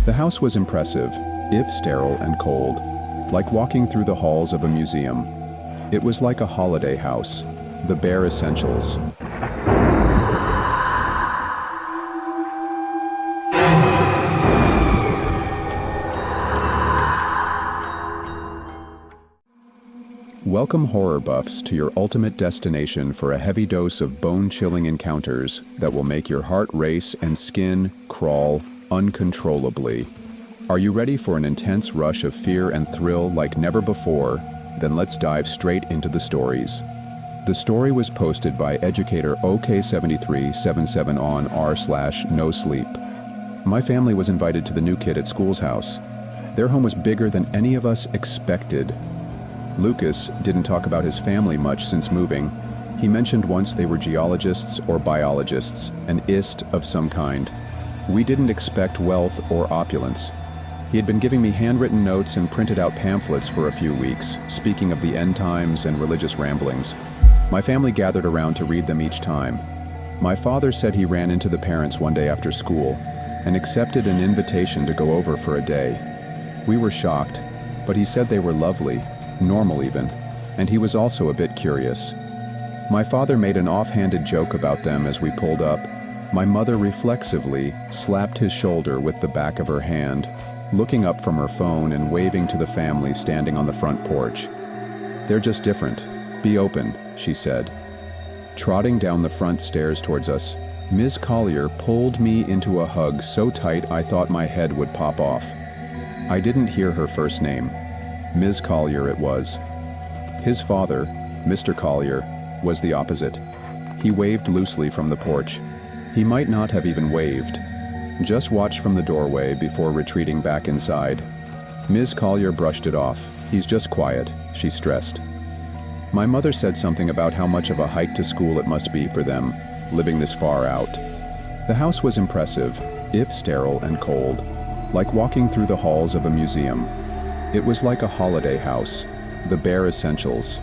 The house was impressive, if sterile and cold, like walking through the halls of a museum. It was like a holiday house, the bare essentials. Welcome horror buffs to your ultimate destination for a heavy dose of bone-chilling encounters that will make your heart race and skin crawl uncontrollably. Are you ready for an intense rush of fear and thrill like never before? Then let's dive straight into the stories. The story was posted by educator OK7377 on r/no-sleep. My family was invited to the new kid at school's house. Their home was bigger than any of us expected. Lucas didn't talk about his family much since moving. He mentioned once they were geologists or biologists, an ist of some kind. We didn't expect wealth or opulence. He had been giving me handwritten notes and printed out pamphlets for a few weeks, speaking of the end times and religious ramblings. My family gathered around to read them each time. My father said he ran into the parents one day after school and accepted an invitation to go over for a day. We were shocked, but he said they were lovely, normal even, and he was also a bit curious. My father made an offhanded joke about them as we pulled up. My mother reflexively slapped his shoulder with the back of her hand, looking up from her phone and waving to the family standing on the front porch. "They're just different. Be open," she said. Trotting down the front stairs towards us, Ms. Collier pulled me into a hug so tight I thought my head would pop off. I didn't hear her first name. Ms. Collier it was. His father, Mr. Collier, was the opposite. He waved loosely from the porch. He might not have even waved. Just watched from the doorway before retreating back inside. Ms. Collier brushed it off. "He's just quiet," she stressed. My mother said something about how much of a hike to school it must be for them, living this far out. The house was impressive, if sterile and cold, like walking through the halls of a museum. It was like a holiday house, the bare essentials.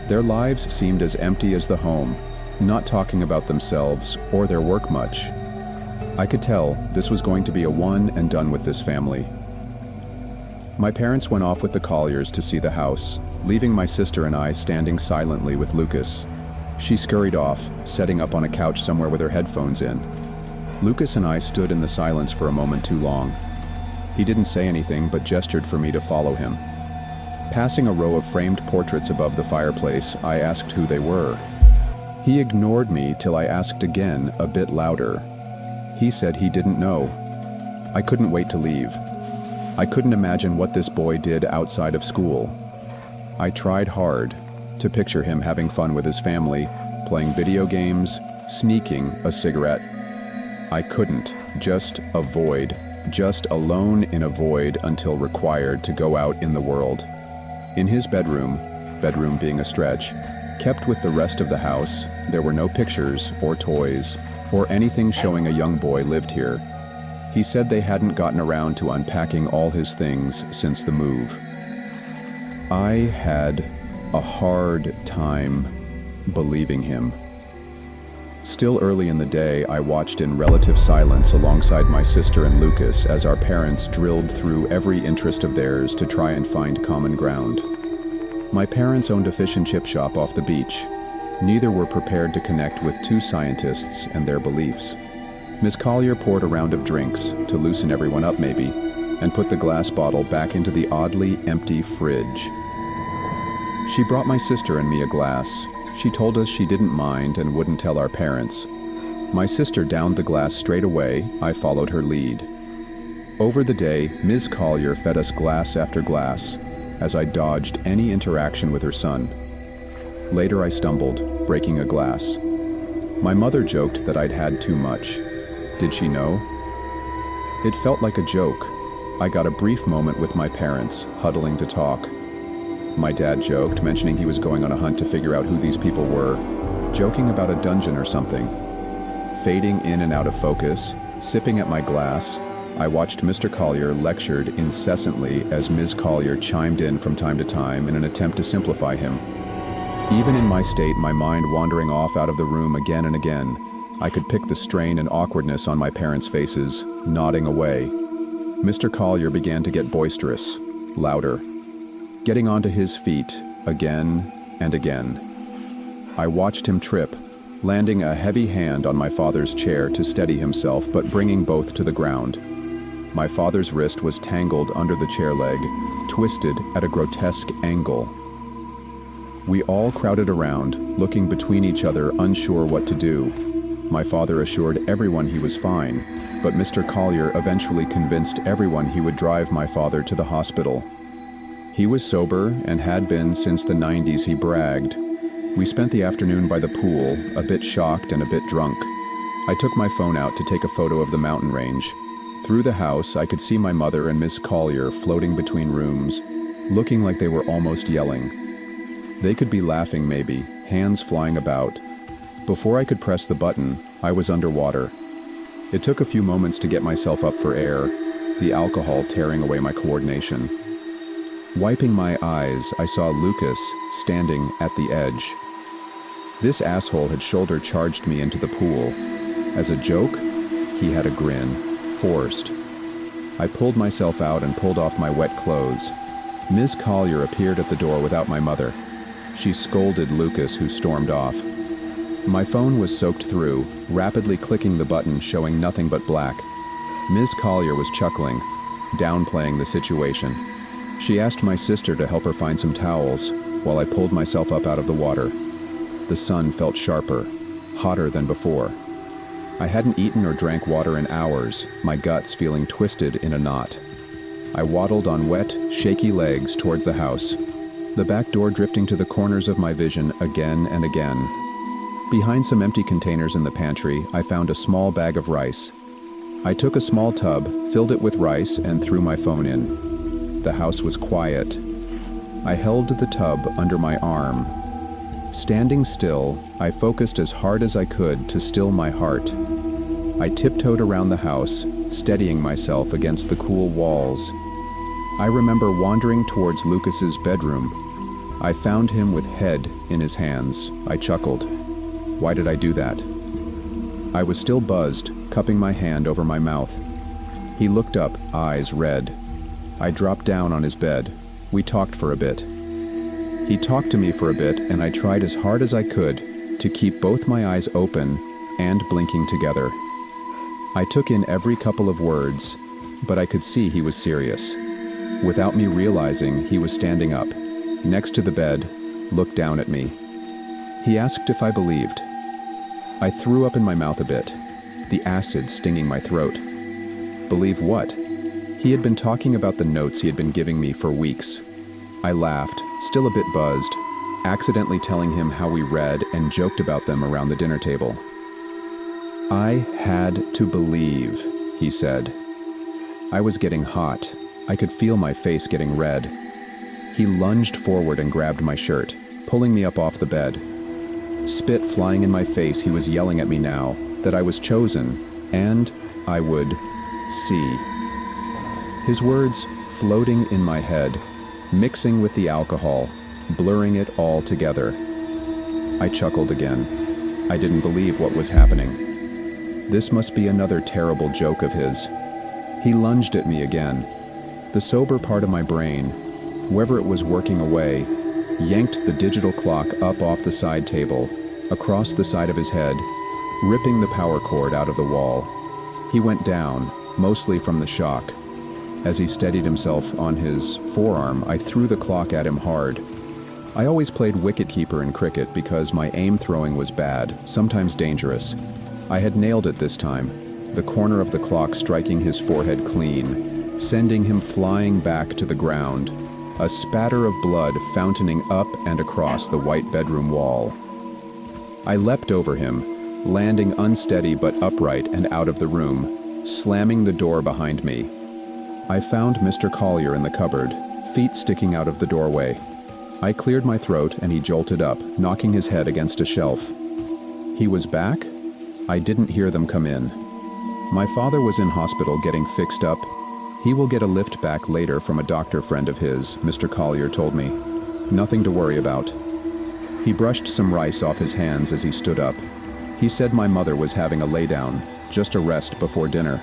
Their lives seemed as empty as the home, not talking about themselves or their work much. I could tell this was going to be a one and done with this family. My parents went off with the Colliers to see the house, leaving my sister and I standing silently with Lucas. She scurried off, setting up on a couch somewhere with her headphones in. Lucas and I stood in the silence for a moment too long. He didn't say anything but gestured for me to follow him. Passing a row of framed portraits above the fireplace, I asked who they were. He ignored me till I asked again, a bit louder. He said he didn't know. I couldn't wait to leave. I couldn't imagine what this boy did outside of school. I tried hard to picture him having fun with his family, playing video games, sneaking a cigarette. I couldn't. Just a void. Just alone in a void until required to go out in the world. In his bedroom being a stretch, kept with the rest of the house, there were no pictures or toys or anything showing a young boy lived here. He said they hadn't gotten around to unpacking all his things since the move. I had a hard time believing him. Still early in the day, I watched in relative silence alongside my sister and Lucas as our parents drilled through every interest of theirs to try and find common ground. My parents owned a fish and chip shop off the beach. Neither were prepared to connect with two scientists and their beliefs. Miss Collier poured a round of drinks, to loosen everyone up maybe, and put the glass bottle back into the oddly empty fridge. She brought my sister and me a glass. She told us she didn't mind and wouldn't tell our parents. My sister downed the glass straight away. I followed her lead. Over the day, Ms. Collier fed us glass after glass, as I dodged any interaction with her son. Later I stumbled, breaking a glass. My mother joked that I'd had too much. Did she know? It felt like a joke. I got a brief moment with my parents, huddling to talk. My dad joked, mentioning he was going on a hunt to figure out who these people were, joking about a dungeon or something. Fading in and out of focus, sipping at my glass, I watched Mr. Collier lectured incessantly as Ms. Collier chimed in from time to time in an attempt to simplify him. Even in my state, my mind wandering off out of the room again and again, I could pick the strain and awkwardness on my parents' faces, nodding away. Mr. Collier began to get boisterous, louder, getting onto his feet again and again. I watched him trip, landing a heavy hand on my father's chair to steady himself, but bringing both to the ground. My father's wrist was tangled under the chair leg, twisted at a grotesque angle. We all crowded around, looking between each other, unsure what to do. My father assured everyone he was fine, but Mr. Collier eventually convinced everyone he would drive my father to the hospital. He was sober and had been since the 90s, he bragged. We spent the afternoon by the pool, a bit shocked and a bit drunk. I took my phone out to take a photo of the mountain range. Through the house, I could see my mother and Miss Collier floating between rooms, looking like they were almost yelling. They could be laughing maybe, hands flying about. Before I could press the button, I was underwater. It took a few moments to get myself up for air, the alcohol tearing away my coordination. Wiping my eyes, I saw Lucas standing at the edge. This asshole had shoulder charged me into the pool. As a joke, he had a grin, forced. I pulled myself out and pulled off my wet clothes. Ms. Collier appeared at the door without my mother. She scolded Lucas, who stormed off. My phone was soaked through, rapidly clicking the button showing nothing but black. Ms. Collier was chuckling, downplaying the situation. She asked my sister to help her find some towels, while I pulled myself up out of the water. The sun felt sharper, hotter than before. I hadn't eaten or drank water in hours, my guts feeling twisted in a knot. I waddled on wet, shaky legs towards the house, the back door drifting to the corners of my vision again and again. Behind some empty containers in the pantry, I found a small bag of rice. I took a small tub, filled it with rice, and threw my phone in. The house was quiet. I held the tub under my arm. Standing still, I focused as hard as I could to still my heart. I tiptoed around the house, steadying myself against the cool walls. I remember wandering towards Lucas's bedroom. I found him with head in his hands. I chuckled. Why did I do that? I was still buzzed, cupping my hand over my mouth. He looked up, eyes red. I dropped down on his bed. We talked for a bit. He talked to me for a bit, and I tried as hard as I could to keep both my eyes open and blinking together. I took in every couple of words, but I could see he was serious. Without me realizing, he was standing up, next to the bed, looked down at me. He asked if I believed. I threw up in my mouth a bit, the acid stinging my throat. Believe what? He had been talking about the notes he had been giving me for weeks. I laughed, still a bit buzzed, accidentally telling him how we read and joked about them around the dinner table. I had to believe, he said. I was getting hot. I could feel my face getting red. He lunged forward and grabbed my shirt, pulling me up off the bed. Spit flying in my face, he was yelling at me now that I was chosen, and I would see. His words floating in my head, mixing with the alcohol, blurring it all together. I chuckled again. I didn't believe what was happening. This must be another terrible joke of his. He lunged at me again. The sober part of my brain, wherever it was working away, yanked the digital clock up off the side table, across the side of his head, ripping the power cord out of the wall. He went down, mostly from the shock. As he steadied himself on his forearm, I threw the clock at him hard. I always played wicketkeeper in cricket because my aim throwing was bad, sometimes dangerous. I had nailed it this time, the corner of the clock striking his forehead clean, sending him flying back to the ground, a spatter of blood fountaining up and across the white bedroom wall. I leapt over him, landing unsteady but upright and out of the room, slamming the door behind me. I found Mr. Collier in the cupboard, feet sticking out of the doorway. I cleared my throat and he jolted up, knocking his head against a shelf. He was back? I didn't hear them come in. My father was in hospital getting fixed up. He will get a lift back later from a doctor friend of his, Mr. Collier told me. Nothing to worry about. He brushed some rice off his hands as he stood up. He said my mother was having a laydown, just a rest before dinner.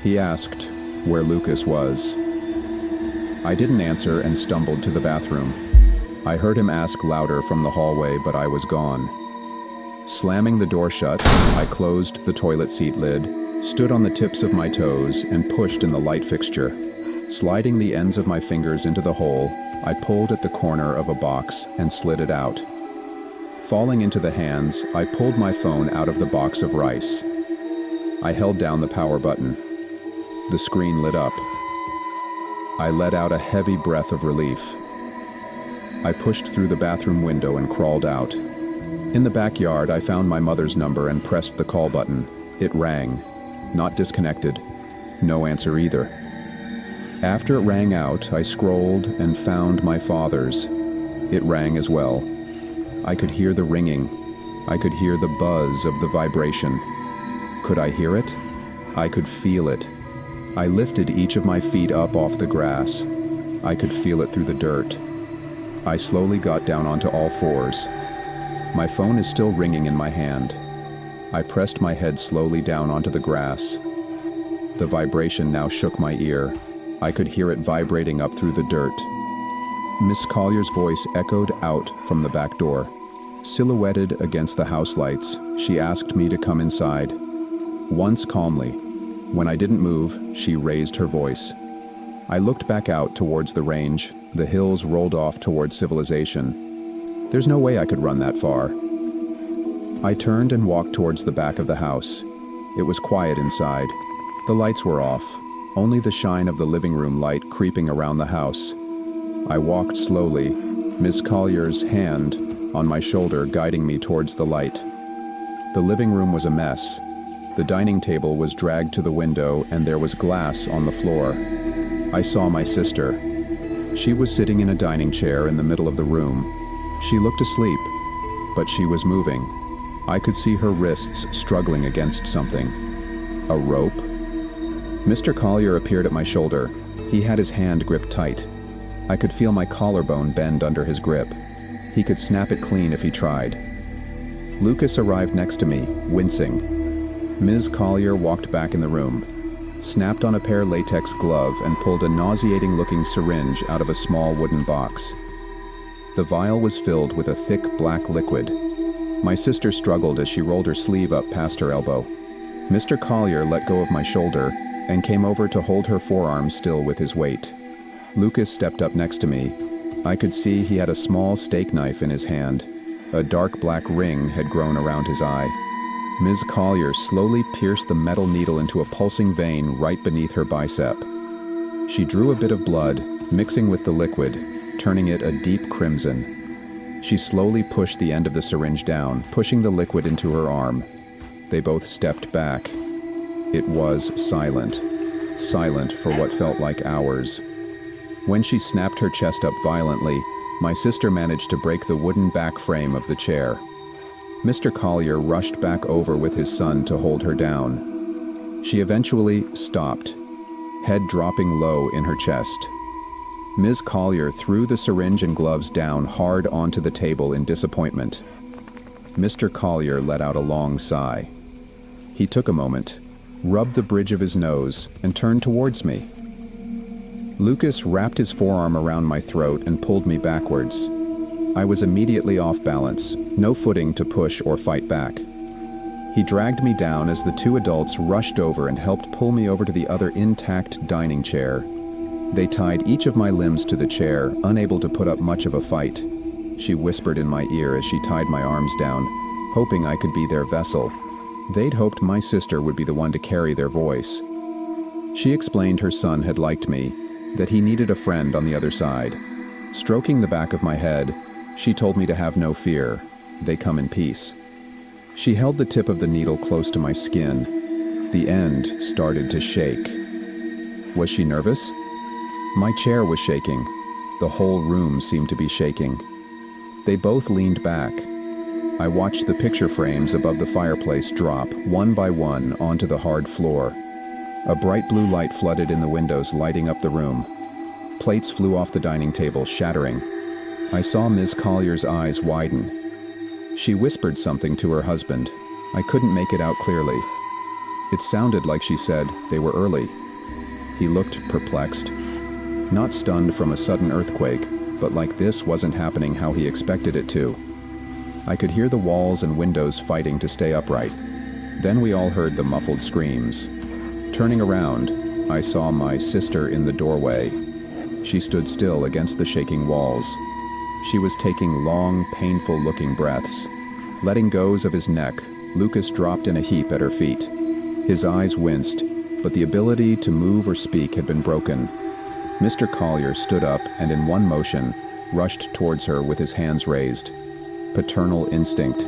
He asked, where Lucas was. I didn't answer and stumbled to the bathroom. I heard him ask louder from the hallway, but I was gone. Slamming the door shut, I closed the toilet seat lid, stood on the tips of my toes, and pushed in the light fixture. Sliding the ends of my fingers into the hole, I pulled at the corner of a box and slid it out. Falling into the hands, I pulled my phone out of the box of rice. I held down the power button. The screen lit up. I let out a heavy breath of relief. I pushed through the bathroom window and crawled out. In the backyard, I found my mother's number and pressed the call button. It rang. Not disconnected. No answer either. After it rang out, I scrolled and found my father's. It rang as well. I could hear the ringing. I could hear the buzz of the vibration. Could I hear it? I could feel it. I lifted each of my feet up off the grass. I could feel it through the dirt. I slowly got down onto all fours. My phone is still ringing in my hand. I pressed my head slowly down onto the grass. The vibration now shook my ear. I could hear it vibrating up through the dirt. Miss Collier's voice echoed out from the back door. Silhouetted against the house lights, she asked me to come inside. Once calmly. When I didn't move, she raised her voice. I looked back out towards the range. The hills rolled off towards civilization. There's no way I could run that far. I turned and walked towards the back of the house. It was quiet inside. The lights were off, only the shine of the living room light creeping around the house. I walked slowly, Miss Collier's hand on my shoulder guiding me towards the light. The living room was a mess. The dining table was dragged to the window and there was glass on the floor. I saw my sister. She was sitting in a dining chair in the middle of the room. She looked asleep, but she was moving. I could see her wrists struggling against something. A rope? Mr. Collier appeared at my shoulder. He had his hand gripped tight. I could feel my collarbone bend under his grip. He could snap it clean if he tried. Lucas arrived next to me, wincing. Ms. Collier walked back in the room, snapped on a pair of latex glove and pulled a nauseating-looking syringe out of a small wooden box. The vial was filled with a thick black liquid. My sister struggled as she rolled her sleeve up past her elbow. Mr. Collier let go of my shoulder and came over to hold her forearm still with his weight. Lucas stepped up next to me. I could see he had a small steak knife in his hand. A dark black ring had grown around his eye. Ms. Collier slowly pierced the metal needle into a pulsing vein right beneath her bicep. She drew a bit of blood, mixing with the liquid, turning it a deep crimson. She slowly pushed the end of the syringe down, pushing the liquid into her arm. They both stepped back. It was silent. Silent for what felt like hours. When she snapped her chest up violently, my sister managed to break the wooden back frame of the chair. Mr. Collier rushed back over with his son to hold her down. She eventually stopped, head dropping low in her chest. Ms. Collier threw the syringe and gloves down hard onto the table in disappointment. Mr. Collier let out a long sigh. He took a moment, rubbed the bridge of his nose, and turned towards me. Lucas wrapped his forearm around my throat and pulled me backwards. I was immediately off balance, no footing to push or fight back. He dragged me down as the two adults rushed over and helped pull me over to the other intact dining chair. They tied each of my limbs to the chair, unable to put up much of a fight. She whispered in my ear as she tied my arms down, hoping I could be their vessel. They'd hoped my sister would be the one to carry their voice. She explained her son had liked me, that he needed a friend on the other side. Stroking the back of my head, she told me to have no fear. They come in peace. She held the tip of the needle close to my skin. The end started to shake. Was she nervous? My chair was shaking. The whole room seemed to be shaking. They both leaned back. I watched the picture frames above the fireplace drop, one by one, onto the hard floor. A bright blue light flooded in the windows, lighting up the room. Plates flew off the dining table, shattering. I saw Ms. Collier's eyes widen. She whispered something to her husband. I couldn't make it out clearly. It sounded like she said they were early. He looked perplexed. Not stunned from a sudden earthquake, but like this wasn't happening how he expected it to. I could hear the walls and windows fighting to stay upright. Then we all heard the muffled screams. Turning around, I saw my sister in the doorway. She stood still against the shaking walls. She was taking long, painful-looking breaths. Letting go of his neck, Lucas dropped in a heap at her feet. His eyes winced, but the ability to move or speak had been broken. Mr. Collier stood up and in one motion, rushed towards her with his hands raised. Paternal instinct.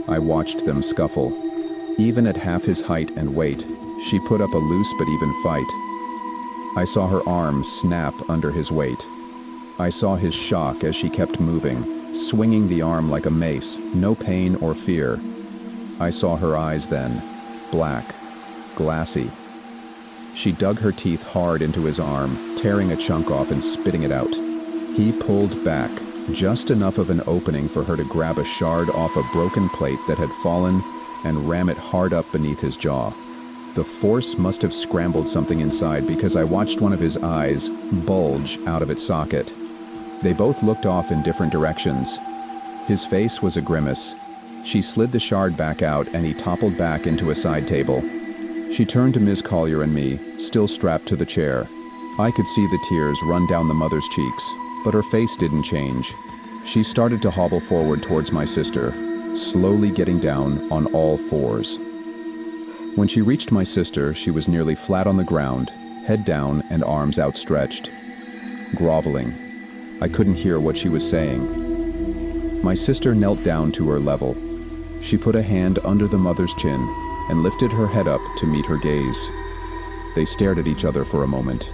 I watched them scuffle. Even at half his height and weight, she put up a loose but even fight. I saw her arms snap under his weight. I saw his shock as she kept moving, swinging the arm like a mace, no pain or fear. I saw her eyes then, black, glassy. She dug her teeth hard into his arm, tearing a chunk off and spitting it out. He pulled back, just enough of an opening for her to grab a shard off a broken plate that had fallen and ram it hard up beneath his jaw. The force must have scrambled something inside because I watched one of his eyes bulge out of its socket. They both looked off in different directions. His face was a grimace. She slid the shard back out and he toppled back into a side table. She turned to Ms. Collier and me, still strapped to the chair. I could see the tears run down the mother's cheeks, but her face didn't change. She started to hobble forward towards my sister, slowly getting down on all fours. When she reached my sister, she was nearly flat on the ground, head down and arms outstretched. Groveling. I couldn't hear what she was saying. My sister knelt down to her level. She put a hand under the mother's chin and lifted her head up to meet her gaze. They stared at each other for a moment.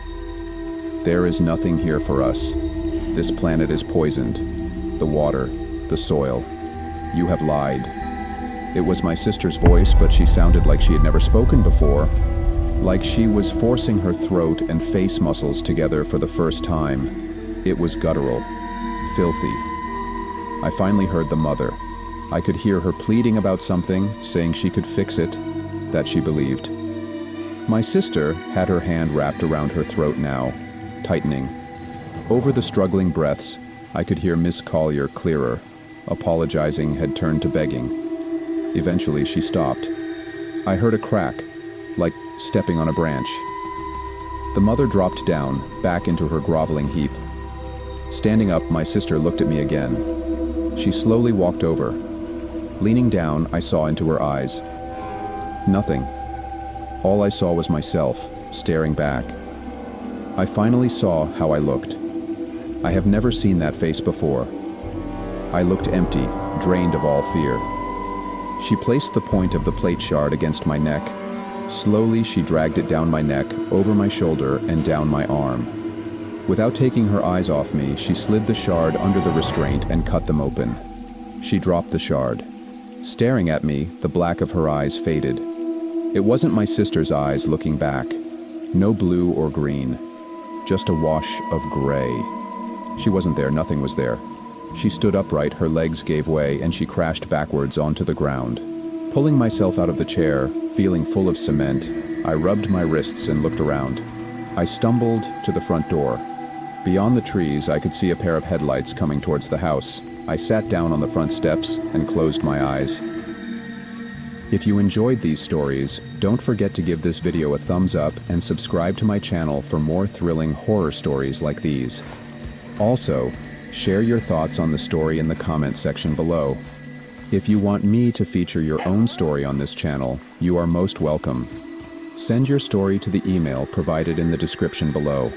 There is nothing here for us. This planet is poisoned. The water, the soil. You have lied. It was my sister's voice, but she sounded like she had never spoken before, like she was forcing her throat and face muscles together for the first time. It was guttural, filthy. I finally heard the mother. I could hear her pleading about something, saying she could fix it, that she believed. My sister had her hand wrapped around her throat now, tightening. Over the struggling breaths, I could hear Miss Collier clearer. Apologizing had turned to begging. Eventually, she stopped. I heard a crack, like stepping on a branch. The mother dropped down, back into her groveling heap. Standing up, my sister looked at me again. She slowly walked over. Leaning down, I saw into her eyes. Nothing. All I saw was myself, staring back. I finally saw how I looked. I have never seen that face before. I looked empty, drained of all fear. She placed the point of the plate shard against my neck. Slowly, she dragged it down my neck, over my shoulder, and down my arm. Without taking her eyes off me, she slid the shard under the restraint and cut them open. She dropped the shard. Staring at me, the black of her eyes faded. It wasn't my sister's eyes looking back. No blue or green. Just a wash of gray. She wasn't there, nothing was there. She stood upright, her legs gave way, and she crashed backwards onto the ground. Pulling myself out of the chair, feeling full of cement, I rubbed my wrists and looked around. I stumbled to the front door. Beyond the trees, I could see a pair of headlights coming towards the house. I sat down on the front steps and closed my eyes. If you enjoyed these stories, don't forget to give this video a thumbs up and subscribe to my channel for more thrilling horror stories like these. Also, share your thoughts on the story in the comment section below. If you want me to feature your own story on this channel, you are most welcome. Send your story to the email provided in the description below.